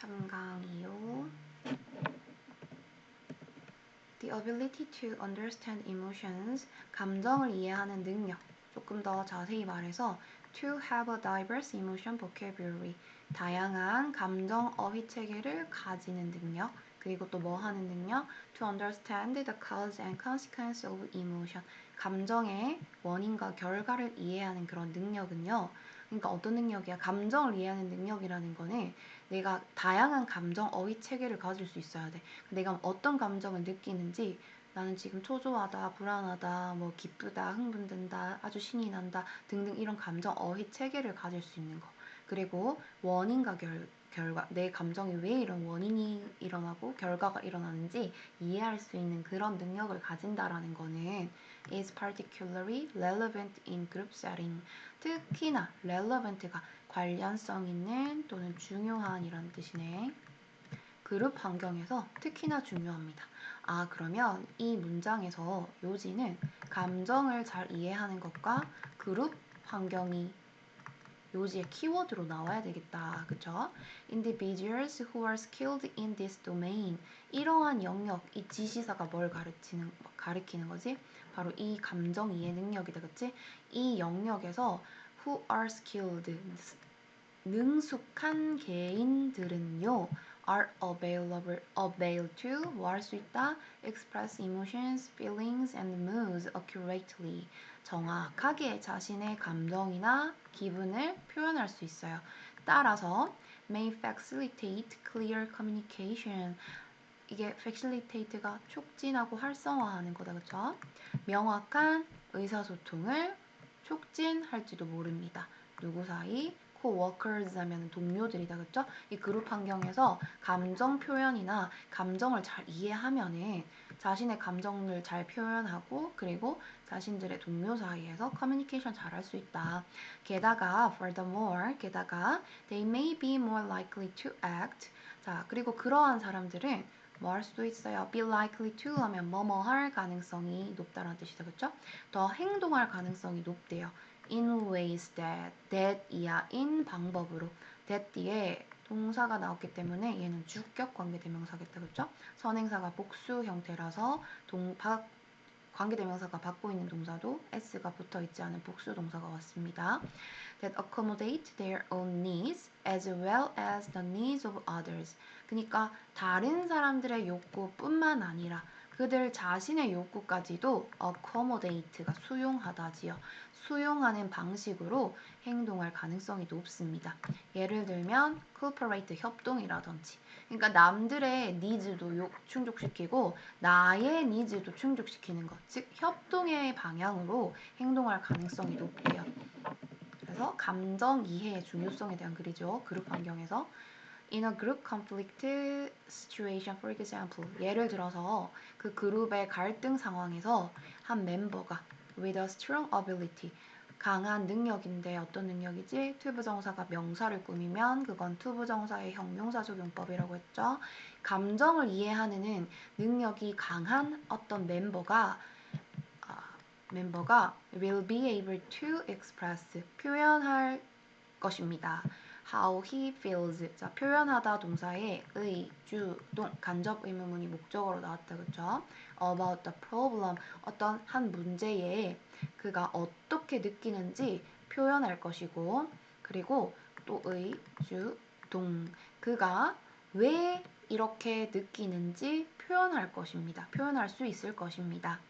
3강이요. The ability to understand emotions, 감정을 이해하는 능력. 조금 더 자세히 말해서 to have a diverse emotion vocabulary, 다양한 감정 어휘 체계를 가지는 능력. 그리고 또 뭐 하는 능력? To understand the cause and consequence of emotion, 감정의 원인과 결과를 이해하는 그런 능력은요. 그러니까 어떤 능력이야? 감정을 이해하는 능력이라는 거는 내가 다양한 감정 어휘 체계를 가질 수 있어야 돼. 내가 어떤 감정을 느끼는지, 나는 지금 초조하다, 불안하다, 뭐 기쁘다, 흥분된다, 아주 신이 난다 등등 이런 감정 어휘 체계를 가질 수 있는 거. 그리고 원인과 결과, 내 감정이 왜 이런 원인이 일어나고 결과가 일어나는지 이해할 수 있는 그런 능력을 가진다라는 거는 is particularly relevant in group setting. 특히나 relevant가 관련성 있는 또는 중요한 이런 뜻이네. 그룹 환경에서 특히나 중요합니다. 아, 그러면 이 문장에서 요지는 감정을 잘 이해하는 것과 그룹 환경이 요지의 키워드로 나와야 되겠다. 그쵸? Individuals who are skilled in this domain. 이러한 영역, 이 지시사가 뭘 가리키는 거지? 바로 이 감정 이해 능력이다. 그치? 이 영역에서 who are skilled, 능숙한 개인들은요, are available to, 뭐 할 수 있다? express emotions, feelings, and moods accurately. 정확하게 자신의 감정이나 기분을 표현할 수 있어요. 따라서 may facilitate clear communication. 이게 facilitate가 촉진하고 활성화하는 거다. 그쵸? 명확한 의사소통을 촉진할지도 모릅니다. 누구 사이? coworkers 하면 동료들이다. 그쵸? 이 그룹 환경에서 감정 표현이나 감정을 잘 이해하면은 자신의 감정을 잘 표현하고 그리고 자신들의 동료 사이에서 커뮤니케이션 잘 할 수 있다. 게다가 furthermore, 게다가 they may be more likely to act. 자, 그리고 그러한 사람들은 뭐 할 수도 있어요. be likely to 하면 뭐뭐 할 가능성이 높다라는 뜻이죠. 그쵸? 더 행동할 가능성이 높대요. in ways that 이야 in 방법으로 that 뒤에 동사가 나왔기 때문에 얘는 주격 관계대명사겠다. 그쵸? 선행사가 복수 형태라서 관계대명사가 받고 있는 동사도 s가 붙어있지 않은 복수 동사가 왔습니다. that accommodate their own needs as well as the needs of others. 그러니까 다른 사람들의 욕구뿐만 아니라 그들 자신의 욕구까지도 accommodate가 수용하다지요. 수용하는 방식으로 행동할 가능성이 높습니다. 예를 들면 cooperate 협동이라든지, 그러니까 남들의 니즈도 충족시키고 나의 니즈도 충족시키는 것, 즉 협동의 방향으로 행동할 가능성이 높대요. 그래서 감정 이해의 중요성에 대한 글이죠. 그룹 환경에서 In a group conflict situation, for example, 예를 들어서 그 그룹의 갈등 상황에서 한 멤버가 with a strong ability, 강한 능력인데 어떤 능력이지? 투부정사가 명사를 꾸미면 그건 투부정사의 형용사 적용법이라고 했죠. 감정을 이해하는 능력이 강한 어떤 멤버가 will be able to express, 표현할 것입니다. How he feels. 자, 표현하다 동사에 의, 주, 동, 간접 의문문이 목적어로 나왔다. 그쵸? About the problem. 어떤 한 문제에 그가 어떻게 느끼는지 표현할 것이고, 그리고 또 의, 주, 동. 그가 왜 이렇게 느끼는지 표현할 것입니다. 표현할 수 있을 것입니다.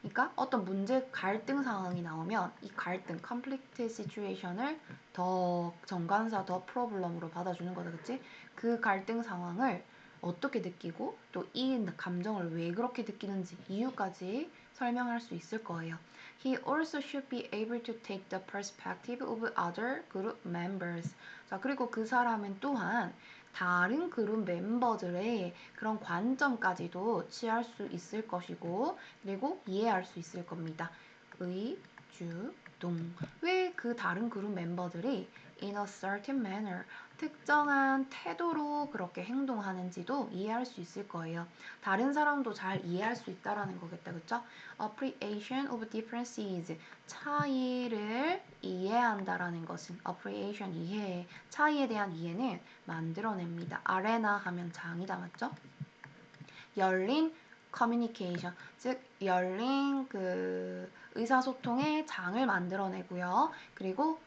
그러니까 어떤 문제 갈등 상황이 나오면 이 갈등, conflict situation을 더 정관사 더 problem으로 받아주는 거다. 그치? 그 갈등 상황을 어떻게 느끼고 또 이 감정을 왜 그렇게 느끼는지 이유까지 설명할 수 있을 거예요. He also should be able to take the perspective of other group members. 자, 그리고 그 사람은 또한 다른 그룹 멤버들의 그런 관점까지도 취할 수 있을 것이고 그리고 이해할 수 있을 겁니다. 의, 주, 동. 왜 그 다른 그룹 멤버들이 in a certain manner, 특정한 태도로 그렇게 행동하는지도 이해할 수 있을 거예요. 다른 사람도 잘 이해할 수 있다라는 거겠다, 그쵸? Appreciation of differences, 차이를 이해한다라는 것은 appreciation 이해, 차이에 대한 이해는 만들어냅니다. 아레나 하면 장이다, 맞죠? 열린 커뮤니케이션, 즉 열린 그 의사소통의 장을 만들어내고요. 그리고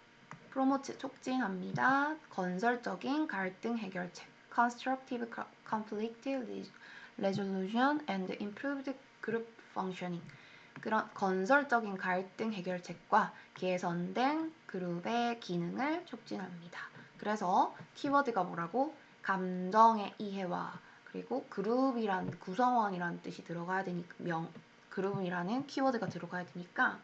프로모트 촉진합니다. 건설적인 갈등 해결책, constructive conflict resolution and improved group functioning. 그런 건설적인 갈등 해결책과 개선된 그룹의 기능을 촉진합니다. 그래서 키워드가 뭐라고? 감정의 이해와 그리고 그룹이란 구성원이라는 뜻이 들어가야 되니까 그룹이라는 키워드가 들어가야 되니까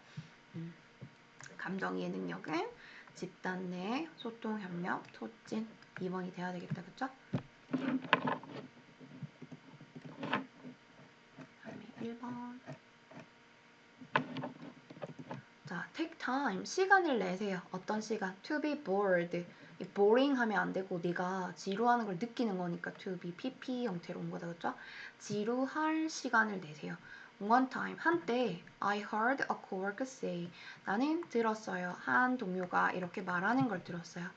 감정 이해 능력은 집단 내 소통 협력 촉진 2번이 돼야 되겠다, 그쵸? 1번. 자, take time. 시간을 내세요. 어떤 시간? To be bored. boring 하면 안 되고 네가 지루하는 걸 느끼는 거니까 to be pp 형태로 온 거다, 그쵸? 지루할 시간을 내세요. One time, 한때 I heard a coworker say, 나는 들었어요. 한 동료가 이렇게 말하는 걸 들었어요.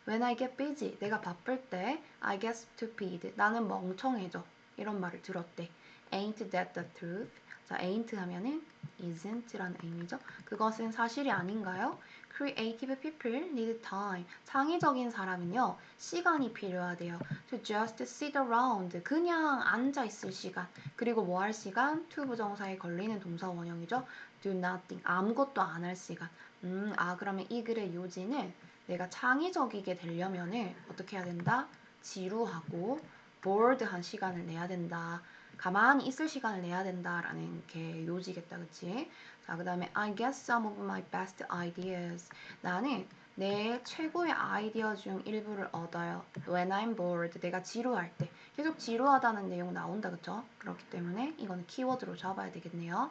When I get busy, 내가 바쁠 때 I get stupid, 나는 멍청해져. 이런 말을 들었대. Ain't that the truth? 자, ain't 하면은 isn't라는 의미죠. 그것은 사실이 아닌가요? Creative people need time. 창의적인 사람은요, 시간이 필요하대요. To just sit around. 그냥 앉아있을 시간. 그리고 뭐 할 시간? to 부정사에 걸리는 동사 원형이죠. Do nothing. 아무것도 안 할 시간. 그러면 이 글의 요지는 내가 창의적이게 되려면은 어떻게 해야 된다? 지루하고 bored한 시간을 내야 된다. 가만히 있을 시간을 내야 된다라는 게 요지겠다, 그치? 자, 그 다음에 I get some of my best ideas. 나는 내 최고의 아이디어 중 일부를 얻어요. When I'm bored. 내가 지루할 때. 계속 지루하다는 내용 나온다, 그쵸? 그렇기 때문에 이거는 키워드로 잡아야 되겠네요.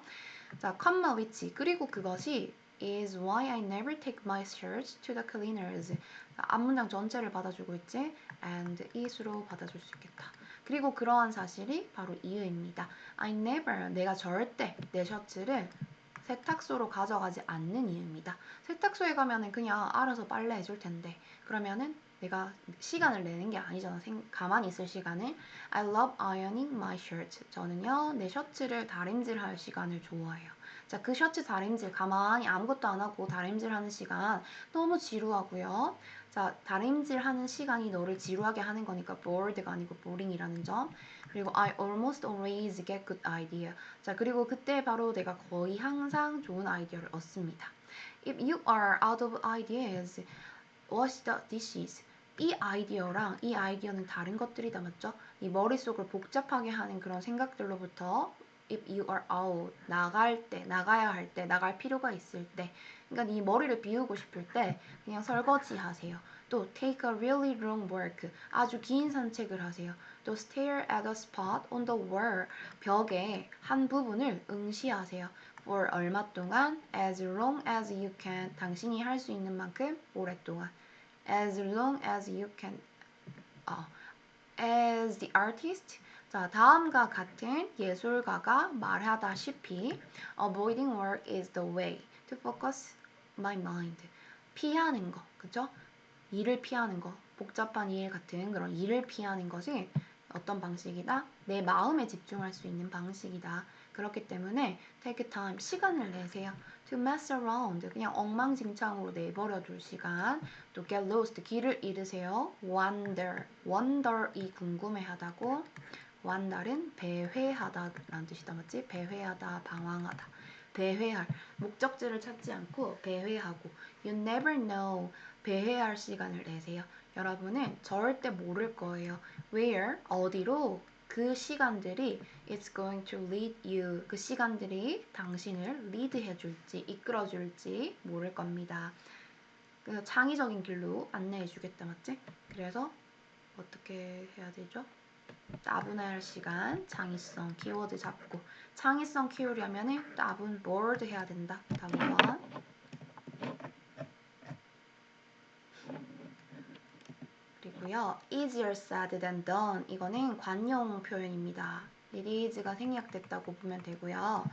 자, comma which. 그리고 그것이 is why I never take my shirts to the cleaners. 앞문장 전체를 받아주고 있지? and is로 받아줄 수 있겠다. 그리고 그러한 사실이 바로 이유입니다. I never, 내가 절대 내 셔츠를 세탁소로 가져가지 않는 이유입니다. 세탁소에 가면은 그냥 알아서 빨래 해줄 텐데 그러면은 내가 시간을 내는 게 아니잖아. 가만히 있을 시간을. I love ironing my shirt. 저는요, 내 셔츠를 다림질할 시간을 좋아해요. 자, 그 셔츠 다림질 가만히 아무것도 안 하고 다림질하는 시간 너무 지루하고요. 자, 다림질 하는 시간이 너를 지루하게 하는 거니까 bored가 아니고 boring이라는 점. 그리고 I almost always get good idea. 자, 그리고 그때 바로 내가 거의 항상 좋은 아이디어를 얻습니다. If you are out of ideas, wash the dishes. 이 아이디어랑 이 아이디어는 다른 것들이다, 맞죠? 이 머릿속을 복잡하게 하는 그런 생각들로부터 if you are out, 나갈 때, 나가야 할 때, 나갈 필요가 있을 때 그러니까 네 머리를 비우고 싶을 때 그냥 설거지 하세요. 또 take a really long walk, 아주 긴 산책을 하세요. 또 stare at a spot on the wall, 벽의 한 부분을 응시하세요. for 얼마 동안? as long as you can, 당신이 할 수 있는 만큼 오랫동안. as long as you can, as the artist. 자, 다음과 같은 예술가가 말하다시피 avoiding work is the way to focus my mind. 피하는 거, 그죠? 일을 피하는 거, 복잡한 일 같은 그런 일을 피하는 것이 어떤 방식이다? 내 마음에 집중할 수 있는 방식이다. 그렇기 때문에 take time, 시간을 내세요. to mess around, 그냥 엉망진창으로 내버려 둘 시간. 또 get lost, 길을 잃으세요. wonder, wonder이 궁금해하다고. wander은 배회하다라는 뜻이다, 맞지? 배회하다, 방황하다. 배회할, 목적지를 찾지 않고 배회하고. You never know, 배회할 시간을 내세요. 여러분은 절대 모를 거예요. Where, 어디로 그 시간들이 it's going to lead you, 그 시간들이 당신을 lead 해줄지, 이끌어줄지 모를 겁니다. 그래서 창의적인 길로 안내해 주겠다, 맞지? 그래서 어떻게 해야 되죠? 따분할 시간, 창의성, 키워드 잡고 창의성 키우려면은 따분 bored 해야 된다. 다음 번. 그리고요. 있는데요. easier said than done. 이거는 관용 표현입니다. it is가 생략됐다고 보면 되고요.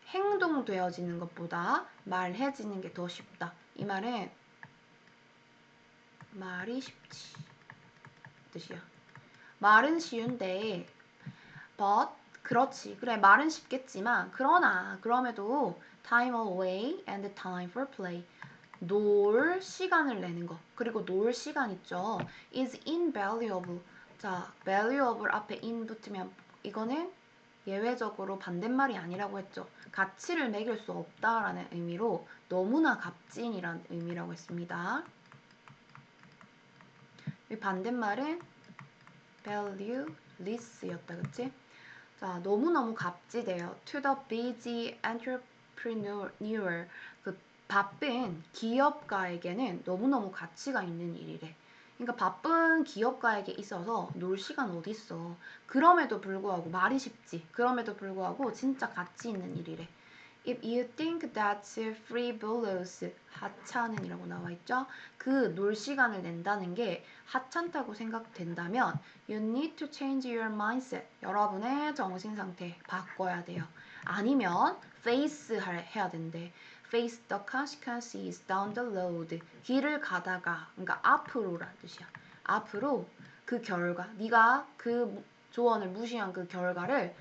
행동되어지는 것보다 말해지는 게 더 쉽다. 이 말은 말이 쉽지 뜻이야. 말은 쉬운데 but 그렇지. 그래 말은 쉽겠지만 그럼에도 time away and time for play. 놀 시간을 내는 거. 그리고 놀 시간 있죠. is invaluable. 자, valuable 앞에 in 붙으면 이거는 예외적으로 반대말이 아니라고 했죠. 가치를 매길 수 없다라는 의미로 너무나 값진이라는 의미라고 했습니다. 이 반대말은 valueless였다. 그치? 자, 너무너무 값지대요. To the busy entrepreneur. 그 바쁜 기업가에게는 너무너무 가치가 있는 일이래. 그러니까 바쁜 기업가에게 있어서 놀 시간 어디 있어. 그럼에도 불구하고 말이 쉽지. 그럼에도 불구하고 진짜 가치 있는 일이래. If you think that's frivolous, 하찮은이라고 나와 있죠. 그 놀 시간을 낸다는 게 하찮다고 생각된다면 you need to change your mindset. 여러분의 정신 상태 바꿔야 돼요. 아니면 face 해야 된대. face the consequences down the road. 길을 가다가, 그러니까 앞으로란 뜻이야. 앞으로 그 결과, 네가 그 조언을 무시한 그 결과를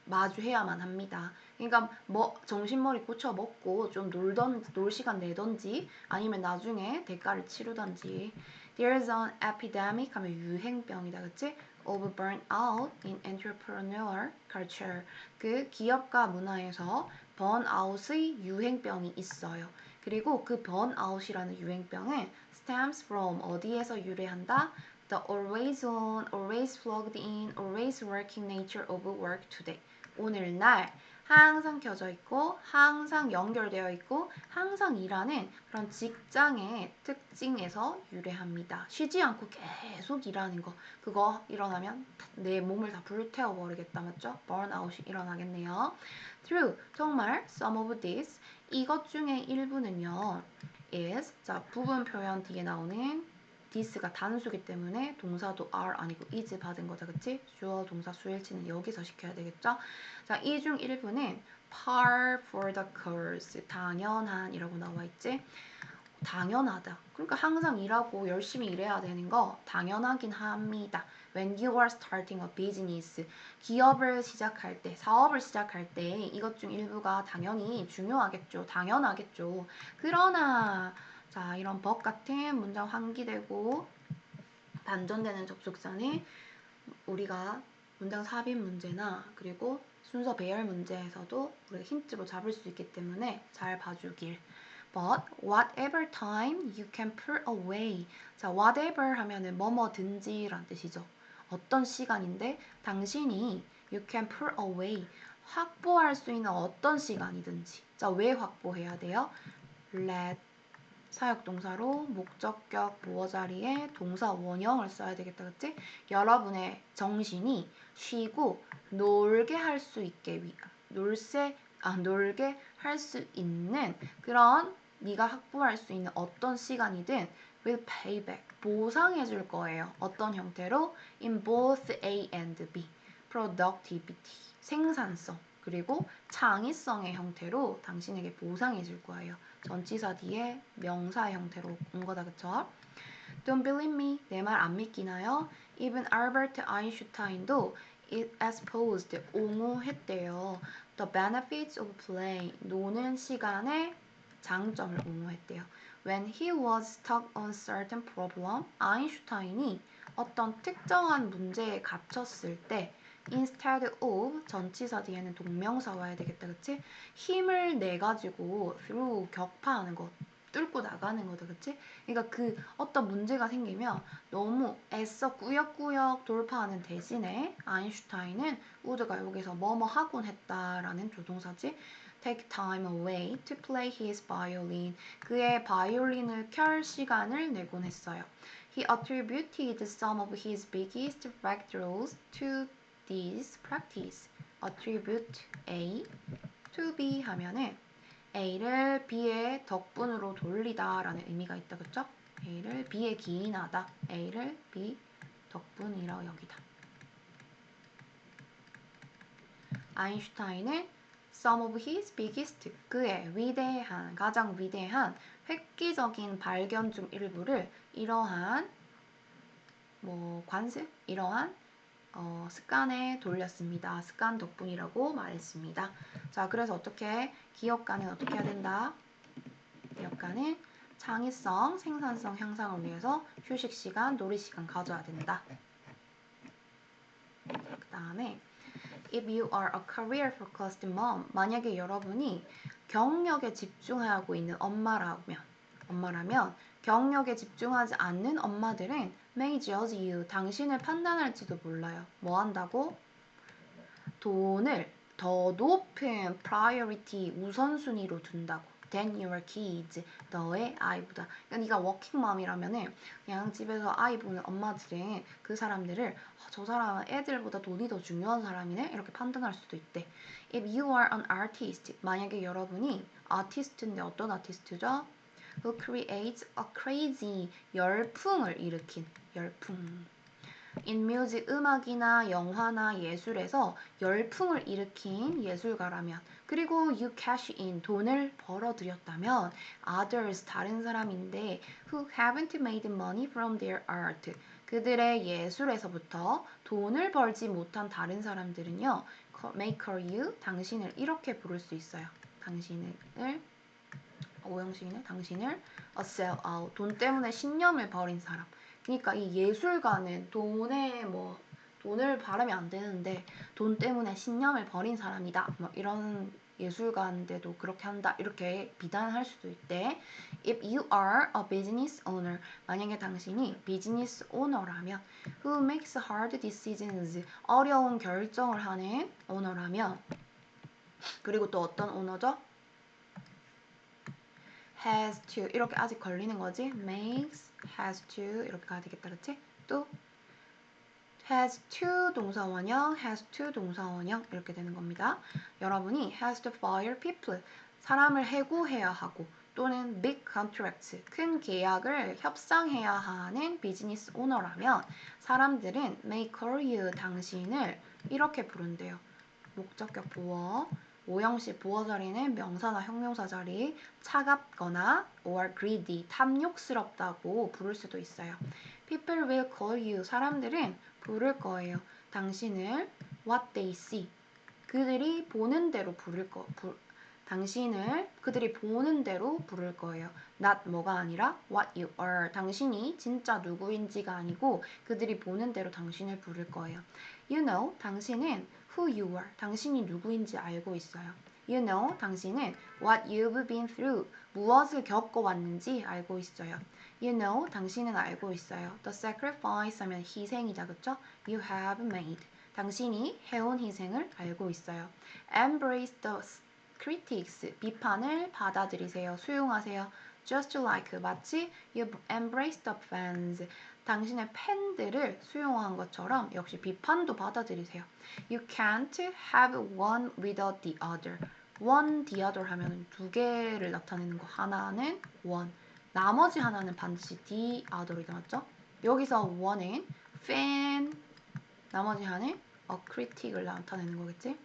마주해야만 합니다. 그러니까 뭐 정신머리 고쳐 먹고 좀 놀 시간 내던지 아니면 나중에 대가를 치르던지. There's an epidemic 하면 유행병이다, 그치? Of burnout in entrepreneurial culture. 그 기업가 문화에서 번아웃의 유행병이 있어요. 그리고 그 번아웃이라는 유행병은 stems from 어디에서 유래한다? The always on, always plugged in, always working nature of work today. 오늘날 항상 켜져 있고 항상 연결되어 있고 항상 일하는 그런 직장의 특징에서 유래합니다. 쉬지 않고 계속 일하는 거. 그거 일어나면 내 몸을 다 불태워버리겠다. 맞죠? 번아웃이 일어나겠네요. True. 정말 some of this. 이것 중에 일부는요. is. 자, 부분 표현 뒤에 나오는 this가 단수기 때문에 동사도 are 아니고 is 받은 거다. 그치? 주어, 동사, 수일치는 여기서 시켜야 되겠죠? 자, 이 중 일부는 par for the course. 당연한 이라고 나와 있지? 당연하다. 그러니까 항상 일하고 열심히 일해야 되는 거 당연하긴 합니다. When you are starting a business. 기업을 시작할 때, 사업을 시작할 때 이것 중 일부가 당연히 중요하겠죠. 당연하겠죠. 그러나 자, 이런 법 같은 문장 환기되고 반전되는 접속사는 우리가 문장 삽입 문제나 그리고 순서 배열 문제에서도 우리가 힌트로 잡을 수 있기 때문에 잘 봐주길. But whatever time you can put away. 자, whatever 하면은 뭐뭐든지란 뜻이죠. 어떤 시간인데 당신이 you can put away. 확보할 수 있는 어떤 시간이든지. 자, 왜 확보해야 돼요? let 사역동사로 목적격 보어 자리에 동사 원형을 써야 되겠다. 그치? 여러분의 정신이 쉬고 놀게 할 수 있게 놀게 할 수 있는 그런 네가 확보할 수 있는 어떤 시간이든 will pay back 보상해 줄 거예요. 어떤 형태로? in both A and B productivity 생산성 그리고 창의성의 형태로 당신에게 보상해 줄 거예요. 전치사 뒤에 명사 형태로 온 거다. 그쵸? Don't believe me. 내 말 안 믿기나요? Even Albert Einstein도 it exposed 옹호했대요. The benefits of play. 노는 시간의 장점을 옹호했대요. When he was stuck on certain problem, 아인슈타인이 어떤 특정한 문제에 갇혔을 때 instead of 전치사 뒤에는 동명사 와야 되겠다. 그치? 힘을 내가지고 through 격파하는 것 뚫고 나가는 거다. 그치? 그러니까 그 어떤 문제가 생기면 너무 애써 꾸역꾸역 돌파하는 대신에 아인슈타인은 우드가 여기서 뭐뭐 하곤 했다라는 조동사지 take time away to play his violin. 그의 바이올린을 켤 시간을 내곤 했어요. He attributed some of his biggest breakthroughs to this practice. attribute A to B 하면은 A를 B의 덕분으로 돌리다 라는 의미가 있다. 그쵸? A를 B에 기인하다. A를 B 덕분이라 여기다. 아인슈타인은 some of his biggest, 그의 위대한, 가장 위대한 획기적인 발견 중 일부를 이러한 관습, 이러한 습관에 돌렸습니다. 습관 덕분이라고 말했습니다. 자, 그래서 기업가는 어떻게 해야 된다? 기업가는 창의성, 생산성 향상을 위해서 휴식 시간, 놀이 시간 가져야 된다. 그 다음에 If you are a career-focused mom, 만약에 여러분이 경력에 집중하고 있는 엄마라면 경력에 집중하지 않는 엄마들은 may judge you, 당신을 판단할지도 몰라요. 뭐 한다고? 돈을 더 높은 priority, 우선순위로 둔다고. than your kids, 너의 아이보다. 그러니까 네가 working mom이라면은 그냥 집에서 아이 보는 엄마들은 그 사람들을 저 사람은 애들보다 돈이 더 중요한 사람이네? 이렇게 판단할 수도 있대. If you are an artist, 만약에 여러분이 아티스트인데 어떤 아티스트죠? Who creates a crazy, 열풍을 일으킨 열풍. In music, 음악이나 영화나 예술에서 열풍을 일으킨 예술가라면, 그리고 you cash in, 돈을 벌어들였다면, others, 다른 사람인데 who haven't made money from their art, 그들의 예술에서부터 돈을 벌지 못한 다른 사람들은요, may call you, 당신을 이렇게 부를 수 있어요. 오형식이네. 당신을 a sellout, 돈 때문에 신념을 버린 사람. 그러니까 이 예술가는 돈을 바라면 안 되는데 돈 때문에 신념을 버린 사람이다. 뭐 이런 예술가인데도 그렇게 한다. 이렇게 비난할 수도 있대. If you are a business owner, 만약에 당신이 비즈니스 오너라면 who makes hard decisions, 어려운 결정을 하는 오너라면, 그리고 또 어떤 오너죠? has to 이렇게 아직 걸리는 거지. makes, has to 이렇게 가야 되겠다. 그치? 또 has to 동사원형, has to 동사원형 이렇게 되는 겁니다. 여러분이 has to fire people, 사람을 해고해야 하고 또는 big contracts, 큰 계약을 협상해야 하는 비즈니스 오너라면 사람들은 may call you, 당신을 이렇게 부른대요. 목적격 보어, 오형식 보어 자리는 명사나 형용사 자리, 차갑거나 or greedy, 탐욕스럽다고 부를 수도 있어요. People will call you, 사람들은 부를 거예요. 당신을 what they see, 그들이 보는 대로 당신을 그들이 보는 대로 부를 거예요. not 뭐가 아니라 what you are, 당신이 진짜 누구인지가 아니고 그들이 보는 대로 당신을 부를 거예요. You know, 당신은 who you are, 당신이 누구인지 알고 있어요. You know, 당신은 what you've been through, 무엇을 겪어왔는지 알고 있어요. You know, 당신은 알고 있어요. The sacrifice 하면 희생이다, 그쵸? You have made, 당신이 해온 희생을 알고 있어요. Embrace the critics, 비판을 받아들이세요. 수용하세요. Just like, 마치 you embrace the fans, 당신의 팬들을 수용한 것처럼 역시 비판도 받아들이세요. You can't have one without the other. one, the other 하면 두 개를 나타내는 거. 하나는 one, 나머지 하나는 반드시 the other이 나왔죠? 여기서 one은 fan, 나머지 하나는 a critic을 나타내는 거겠지?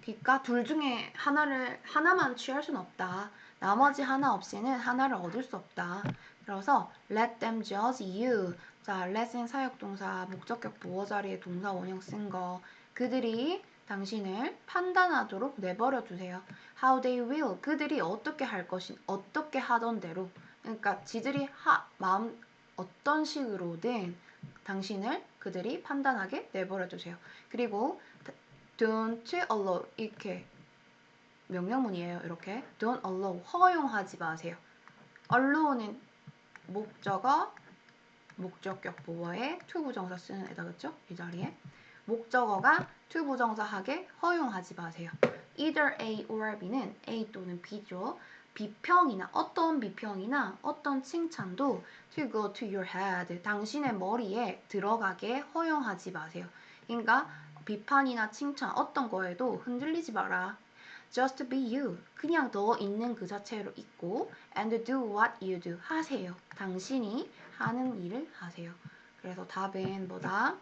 그러니까 둘 중에 하나만 취할 수는 없다. 나머지 하나 없이는 하나를 얻을 수 없다. 그래서 let them judge you. 자, let은 사역동사, 목적격 보어 자리에 동사 원형 쓴 거. 그들이 당신을 판단하도록 내버려 두세요. How they will. 그들이 어떻게 하던 대로. 그러니까 지들이 어떤 식으로든 당신을 그들이 판단하게 내버려 두세요. 그리고 don't allow, 이렇게 명령문이에요. 이렇게 don't allow, 허용하지 마세요. allow는 목적격 보어에 to 부정사 쓰는 애다, 그쵸? 이 자리에 목적어가 to 부정사하게 허용하지 마세요. either A or B는 A 또는 B죠. 어떤 비평이나 어떤 칭찬도 to go to your head, 당신의 머리에 들어가게 허용하지 마세요. 그러니까 비판이나 칭찬 어떤 거에도 흔들리지 마라. Just be you. 그냥 너 있는 그 자체로 있고 and do what you do. 하세요. 당신이 하는 일을 하세요. 그래서 답은 뭐다?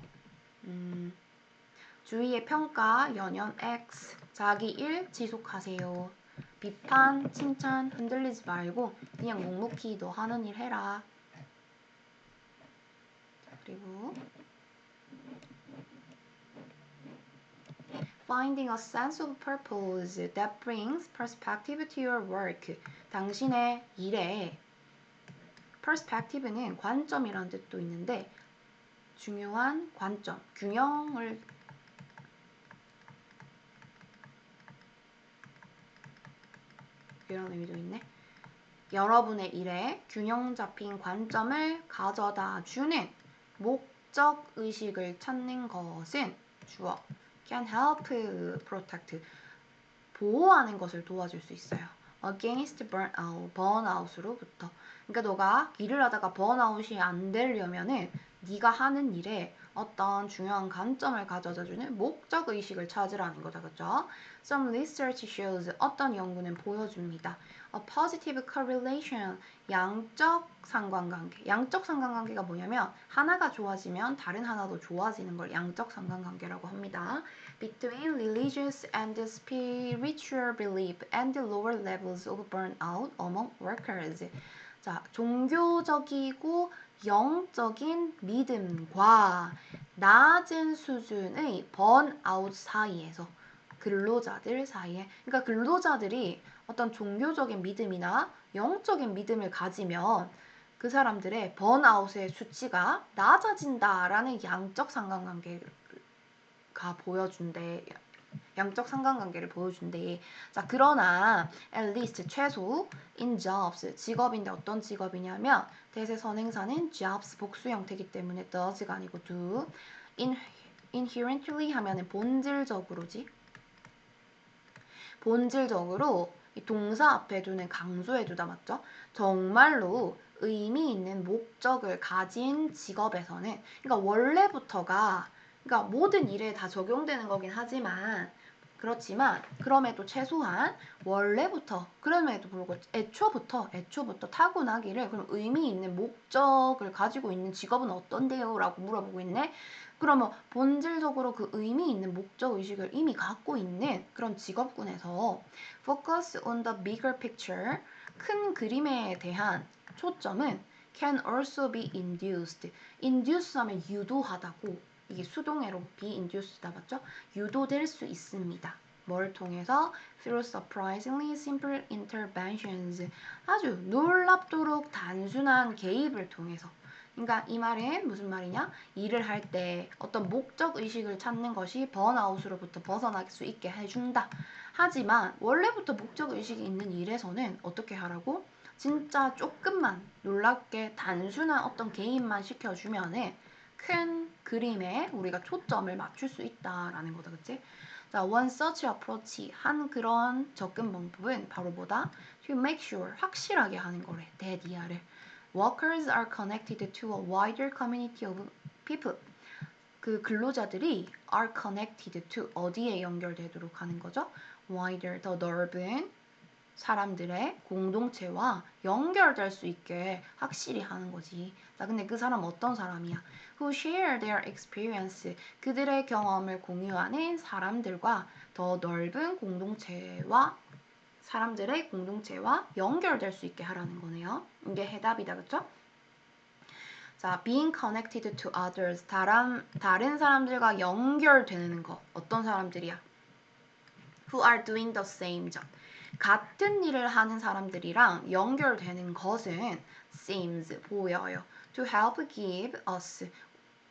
주위의 평가, 연연 X. 자기 일 지속하세요. 비판, 칭찬 흔들리지 말고 그냥 묵묵히 너 하는 일 해라. 그리고 Finding a sense of purpose that brings perspective to your work. 당신의 일에 perspective는 관점이라는 뜻도 있는데 중요한 관점, 균형을 이런 의미도 있네. 여러분의 일에 균형 잡힌 관점을 가져다 주는 목적 의식을 찾는 것은 주어 can help protect 보호하는 것을 도와줄 수 있어요. against burnout 번아웃으로부터. 그러니까 너가 일을 하다가 번아웃이 안 되려면은 네가 하는 일에 어떤 중요한 관점을 가져다주는 목적 의식을 찾으라는 거죠, 그렇죠? Some research shows 어떤 연구는 보여줍니다. A positive correlation 양적 상관관계. 양적 상관관계가 뭐냐면 하나가 좋아지면 다른 하나도 좋아지는 걸 양적 상관관계라고 합니다. Between religious and spiritual belief and lower levels of burnout among workers. 자, 종교적이고 영적인 믿음과 낮은 수준의 번아웃 사이에서 근로자들 사이에 그러니까 근로자들이 어떤 종교적인 믿음이나 영적인 믿음을 가지면 그 사람들의 번아웃의 수치가 낮아진다라는 양적 상관관계가 보여준대. 양적 상관관계를 보여준대. 자, 그러나 at least 최소 in jobs 직업인데 어떤 직업이냐면 대세 선행사는 jobs 복수 형태이기 때문에 does가 아니고 do. inherently 하면은 본질적으로지. 본질적으로 이 동사 앞에 두는 강조해 두다 맞죠? 정말로 의미 있는 목적을 가진 직업에서는 그러니까 원래부터가 그러니까 모든 일에 다 적용되는 거긴 하지만 그렇지만 그럼에도 최소한 원래부터 그럼에도 불구하고 애초부터 타고나기를 그럼 의미 있는 목적을 가지고 있는 직업은 어떤데요? 라고 물어보고 있네. 그러면 본질적으로 그 의미 있는 목적 의식을 이미 갖고 있는 그런 직업군에서 focus on the bigger picture 큰 그림에 대한 초점은 can also be induced. induce 하면 유도하다고 이게 수동태로 be induced다 맞죠? 유도될 수 있습니다. 뭘 통해서? Through surprisingly simple interventions. 아주 놀랍도록 단순한 개입을 통해서. 그러니까 이 말은 무슨 말이냐? 일을 할 때 어떤 목적 의식을 찾는 것이 번아웃으로부터 벗어날 수 있게 해준다. 하지만 원래부터 목적 의식이 있는 일에서는 어떻게 하라고? 진짜 조금만 놀랍게 단순한 어떤 개입만 시켜주면은 큰 그림에 우리가 초점을 맞출 수 있다라는 거다, 그치? 자, one such approach 한 그런 접근 방법은 바로 뭐다? To make sure 확실하게 하는 거래, that 이하를. Workers are connected to a wider community of people. 그 근로자들이 are connected to 어디에 연결되도록 하는 거죠? wider 더 넓은 사람들의 공동체와 연결될 수 있게 확실히 하는 거지. 자, 근데 그 사람 어떤 사람이야? Who share their experience. 그들의 경험을 공유하는 사람들과 더 넓은 공동체와 사람들의 공동체와 연결될 수 있게 하라는 거네요. 이게 해답이다, 그쵸? 자, being connected to others. 다른 사람들과 연결되는 거. 어떤 사람들이야? Who are doing the same job. 같은 일을 하는 사람들이랑 연결되는 것은 seems, 보여요. To help give us,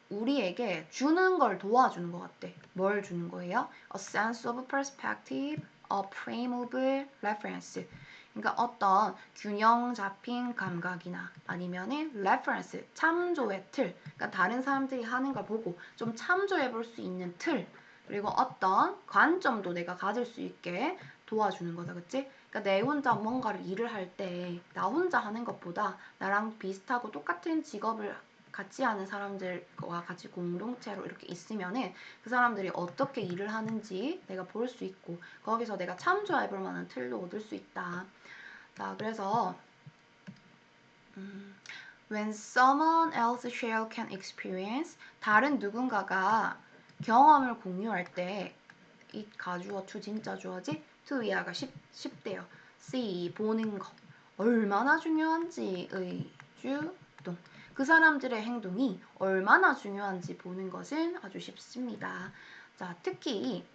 우리에게 주는 걸 도와주는 것 같대. 뭘 주는 거예요? A sense of perspective, a frame of reference. 그러니까 어떤 균형 잡힌 감각이나 아니면은 reference, 참조의 틀. 그러니까 다른 사람들이 하는 걸 보고 좀 참조해 볼 수 있는 틀. 그리고 어떤 관점도 내가 가질 수 있게 도와주는 거다, 그치? 그러니까 내 혼자 뭔가를 일을 할 때 나 혼자 하는 것보다 나랑 비슷하고 똑같은 직업을 같이 하는 사람들과 같이 공동체로 이렇게 있으면은 그 사람들이 어떻게 일을 하는지 내가 볼 수 있고 거기서 내가 참조해 볼 만한 틀도 얻을 수 있다. 자, 그래서 When someone else share can experience 다른 누군가가 경험을 공유할 때 it 가주어 to 진짜 주어지 to 이하가 쉽대요. see 보는 거 얼마나 중요한지의 주동 그 사람들의 행동이 얼마나 중요한지 보는 것은 아주 쉽습니다. 자, 특히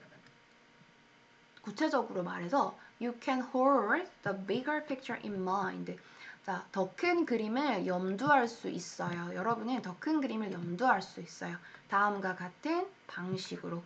구체적으로 말해서 you can hold the bigger picture in mind. 자, 더 큰 그림을 염두할 수 있어요. 여러분은 더 큰 그림을 염두할 수 있어요. 다음과 같은 방식으로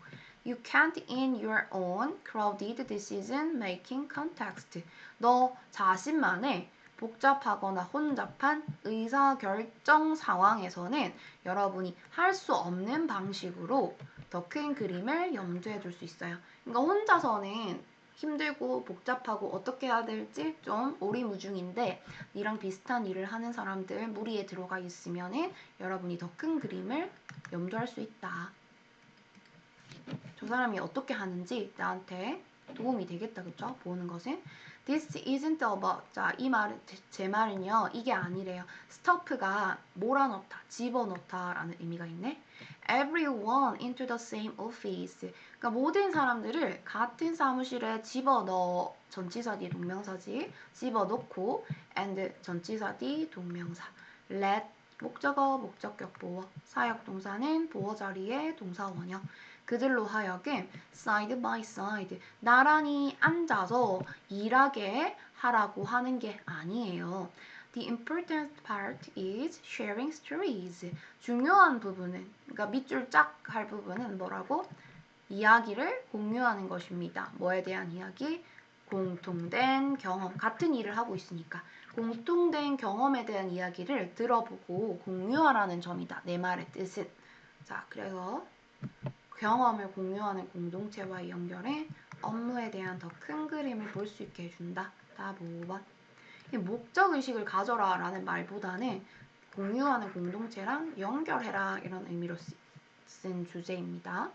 You can't in your own crowded decision-making context. 너 자신만의 복잡하거나 혼잡한 의사결정 상황에서는 여러분이 할 수 없는 방식으로 더 큰 그림을 염두해 둘 수 있어요. 그러니까 혼자서는 힘들고 복잡하고 어떻게 해야 될지 좀 오리무중인데 이랑 비슷한 일을 하는 사람들 무리에 들어가 있으면은 여러분이 더 큰 그림을 염두할 수 있다. 저 사람이 어떻게 하는지 나한테 도움이 되겠다, 그쵸? 보는 것은 This isn't about 자, 이 말은 제 말은요 이게 아니래요. stuff가 몰아넣다, 집어넣다 라는 의미가 있네. Everyone into the same office 그러니까 모든 사람들을 같은 사무실에 집어넣어 전치사 뒤 동명사지 집어넣고 and 전치사 뒤 동명사 let 목적어 목적격 보어 사역동사는 보어 자리에 동사 원형 그들로 하여금 side by side 나란히 앉아서 일하게 하라고 하는 게 아니에요. The important part is sharing stories. 중요한 부분은 그러니까 밑줄 짝 할 부분은 뭐라고? 이야기를 공유하는 것입니다. 뭐에 대한 이야기? 공통된 경험. 같은 일을 하고 있으니까 공통된 경험에 대한 이야기를 들어보고 공유하라는 점이다. 내 말의 뜻은. 자, 그래서 경험을 공유하는 공동체와의 연결에 업무에 대한 더 큰 그림을 볼 수 있게 해준다. 답 5번. 목적의식을 가져라 라는 말보다는 공유하는 공동체랑 연결해라 이런 의미로 쓴 주제입니다.